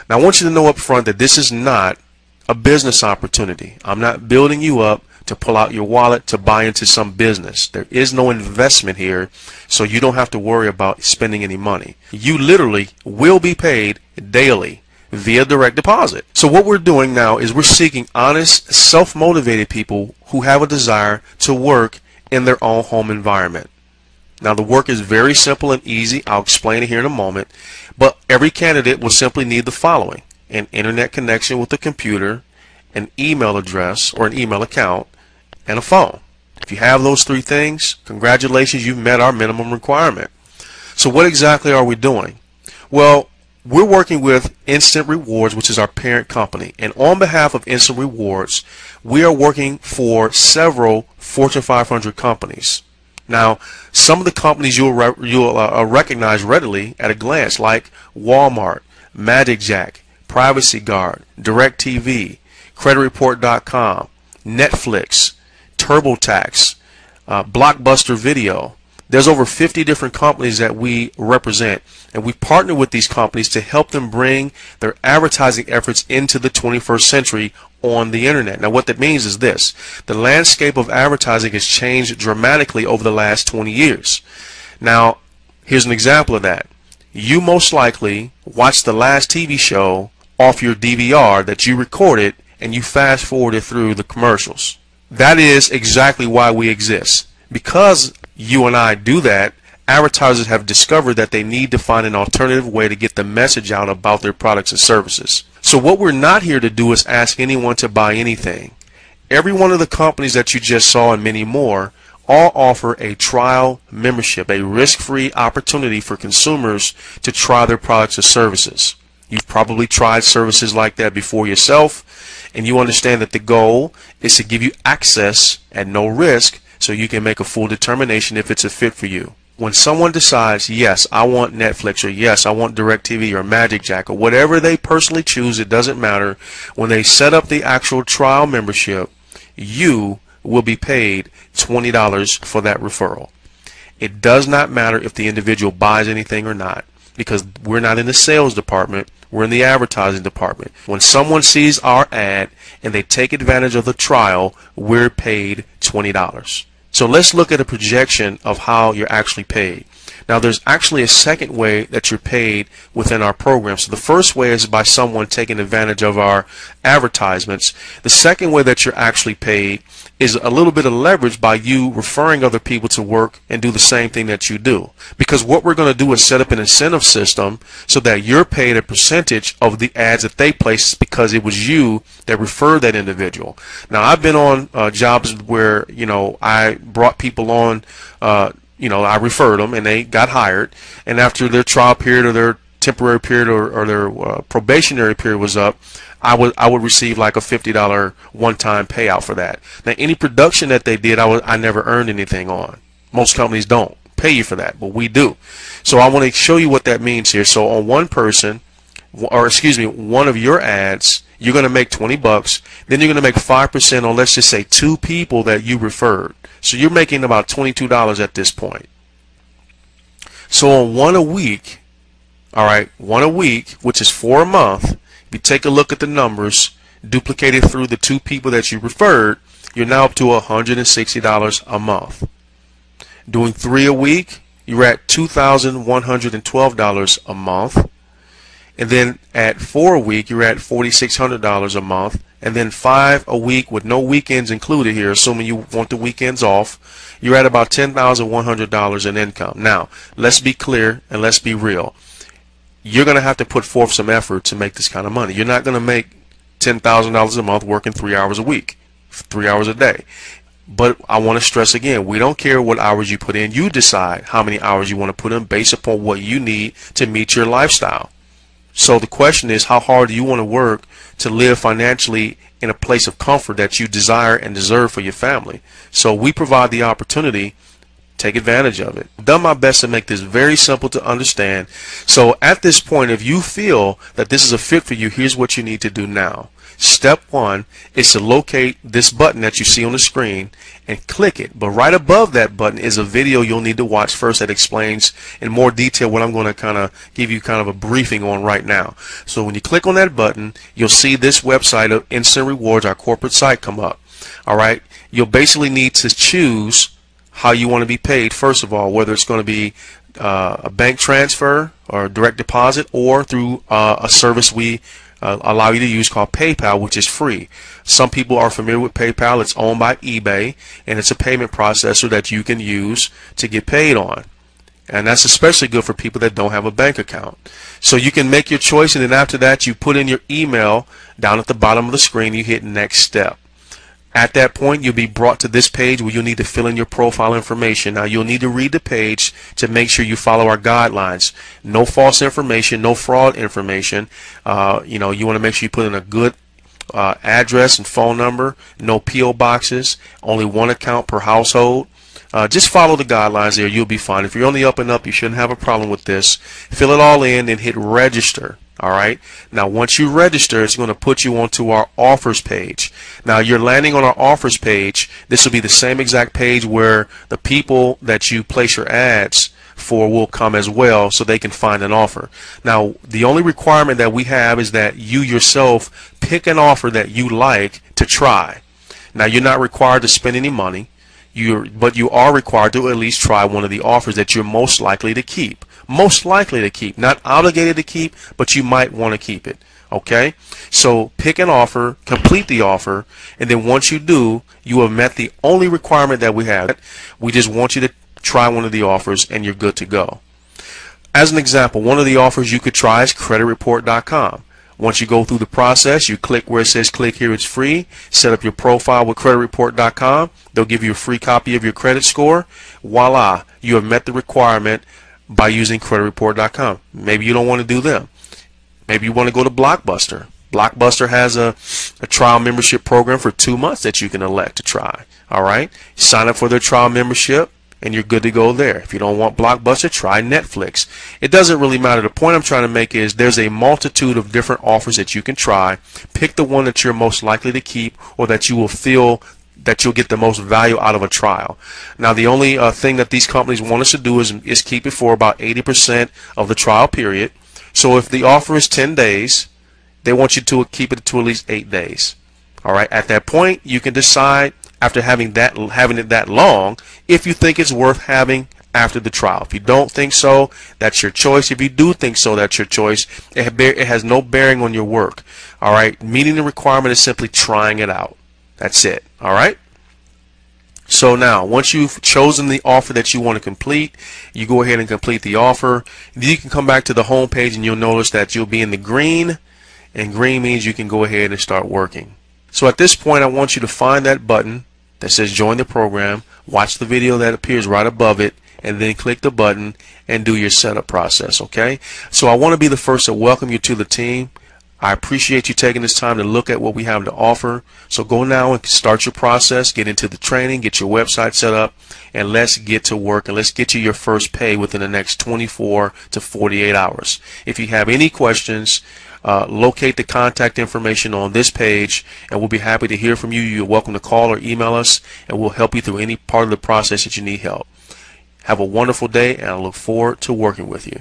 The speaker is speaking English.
Now I want you to know up front that this is not a business opportunity. I'm not building you up to pull out your wallet to buy into some business. There is no investment here, so you don't have to worry about spending any money. You literally will be paid daily via direct deposit. So what we're doing now is we're seeking honest, self-motivated people who have a desire to work in their own home environment. Now the work is very simple and easy. I'll explain it here in a moment, but every candidate will simply need the following: an internet connection with a computer, an email address or an email account, and a phone. If you have those three things, congratulations, you've met our minimum requirement. So what exactly are we doing? Well, we're working with Instant Rewards, which is our parent company, and on behalf of Instant Rewards, we are working for several Fortune 500 companies. Now, some of the companies you'll recognize readily at a glance, like Walmart, MagicJack, Privacy Guard, DirecTV, CreditReport.com, Netflix, TurboTax, Blockbuster Video. There's over 50 different companies that we represent, and we partner with these companies to help them bring their advertising efforts into the 21st century on the internet. Now what that means is this: the landscape of advertising has changed dramatically over the last 20 years. Now here's an example of that. You most likely watched the last TV show off your DVR that you recorded, and you fast forwarded through the commercials. That is exactly why we exist. Because you and I do that, advertisers have discovered that they need to find an alternative way to get the message out about their products and services. So what we're not here to do is ask anyone to buy anything. Every one of the companies that you just saw and many more all offer a trial membership, a risk-free opportunity for consumers to try their products or services. You've probably tried services like that before yourself, and you understand that the goal is to give you access at no risk so you can make a full determination if it's a fit for you. When someone decides, yes, I want Netflix, or yes, I want DirecTV or MagicJack, or whatever they personally choose, it doesn't matter. When they set up the actual trial membership, you will be paid $20 for that referral. It does not matter if the individual buys anything or not, because we're not in the sales department, we're in the advertising department. When someone sees our ad and they take advantage of the trial, we're paid $20. So let's look at a projection of how you're actually paid. Now there's actually a second way that you're paid within our program. So the first way is by someone taking advantage of our advertisements. The second way that you're actually paid is a little bit of leverage by you referring other people to work and do the same thing that you do. Because what we're going to do is set up an incentive system so that you're paid a percentage of the ads that they place because it was you that referred that individual. Now I've been on jobs where, I brought people on, I referred them and they got hired, and after their trial period or their temporary period or their probationary period was up, I would receive like a $50 one-time payout for that. Now any production that they did, I never earned anything on. Most companies don't pay you for that, but we do. So I want to show you what that means here. So on one person, or excuse me, one of your ads, you're going to make 20 bucks. Then you're going to make 5% on, let's just say, 2 people that you referred. So you're making about $22 at this point. So on one a week, all right, one a week, which is 4 a month, if you take a look at the numbers, duplicate it through the 2 people that you referred, you're now up to $160 a month. Doing 3 a week, you're at $2,112 a month. And then at 4 a week, you're at $4,600 a month. And then 5 a week with no weekends included here, assuming you want the weekends off, you're at about $10,100 in income. Now, let's be clear and let's be real. You're going to have to put forth some effort to make this kind of money. You're not going to make $10,000 a month working 3 hours a week, 3 hours a day. But I want to stress again, we don't care what hours you put in. You decide how many hours you want to put in based upon what you need to meet your lifestyle. So the question is, how hard do you want to work to live financially in a place of comfort that you desire and deserve for your family? So we provide the opportunity Take advantage of it. I've done my best to make this very simple to understand. So at this point, if you feel that this is a fit for you, here's what you need to do now. Step one is to locate this button that you see on the screen and click it. But right above that button is a video you'll need to watch first that explains in more detail what I'm going to kind of give you kind of a briefing on right now. So when you click on that button, you'll see this website of Instant Rewards, our corporate site, come up. All right. You'll basically need to choose how you want to be paid, first of all, whether it's going to be a bank transfer or direct deposit or through a service we allow you to use called PayPal, which is free. Some people are familiar with PayPal. It's owned by eBay, and it's a payment processor that you can use to get paid on. And that's especially good for people that don't have a bank account. So you can make your choice, and then after that you put in your email down at the bottom of the screen. You hit next step. At that point, you'll be brought to this page where you'll need to fill in your profile information. Now, you'll need to read the page to make sure you follow our guidelines. No false information, no fraud information. You want to make sure you put in a good address and phone number. No P.O. boxes. Only one account per household. Just follow the guidelines there. You'll be fine. If you're on the up and up, you shouldn't have a problem with this. Fill it all in and hit register. All right. Now, once you register, it's going to put you onto our offers page. Now, you're landing on our offers page. This will be the same exact page where the people that you place your ads for will come as well, so they can find an offer. Now, the only requirement that we have is that you yourself pick an offer that you like to try. Now, you're not required to spend any money, but you are required to at least try one of the offers that you're most likely to keep. Most likely to keep, not obligated to keep, but you might want to keep it. Okay, so pick an offer, complete the offer, and then once you do, you have met the only requirement that we have. We just want you to try one of the offers and you're good to go. As an example, one of the offers you could try is creditreport.com. Once you go through the process, you click where it says click here, it's free. Set up your profile with creditreport.com. They'll give you a free copy of your credit score. Voila, you have met the requirement by using creditreport.com. Maybe you don't want to do them. Maybe you want to go to Blockbuster. Blockbuster has a trial membership program for 2 months that you can elect to try. All right, sign up for their trial membership and you're good to go there. If you don't want Blockbuster, try Netflix. It doesn't really matter. The point I'm trying to make is there's a multitude of different offers that you can try. Pick the one that you're most likely to keep or that you will feel that you'll get the most value out of a trial. Now, the only thing that these companies want us to do is keep it for about 80% of the trial period. So if the offer is 10 days, they want you to keep it to at least 8 days. All right. At that point, you can decide after having it that long if you think it's worth having after the trial. If you don't think so, that's your choice. If you do think so, that's your choice. It has no bearing on your work. All right. Meeting the requirement is simply trying it out. That's it. All right. So now, once you've chosen the offer that you want to complete, you go ahead and complete the offer. Then you can come back to the home page and you'll notice that you'll be in the green, and green means you can go ahead and start working. So at this point, I want you to find that button that says join the program, watch the video that appears right above it, and then click the button and do your setup process. Okay. So I want to be the first to welcome you to the team. I appreciate you taking this time to look at what we have to offer. So go now and start your process, get into the training, get your website set up, and let's get to work and let's get you your first pay within the next 24 to 48 hours. If you have any questions, locate the contact information on this page and we'll be happy to hear from you. You're welcome to call or email us and we'll help you through any part of the process that you need help. Have a wonderful day and I look forward to working with you.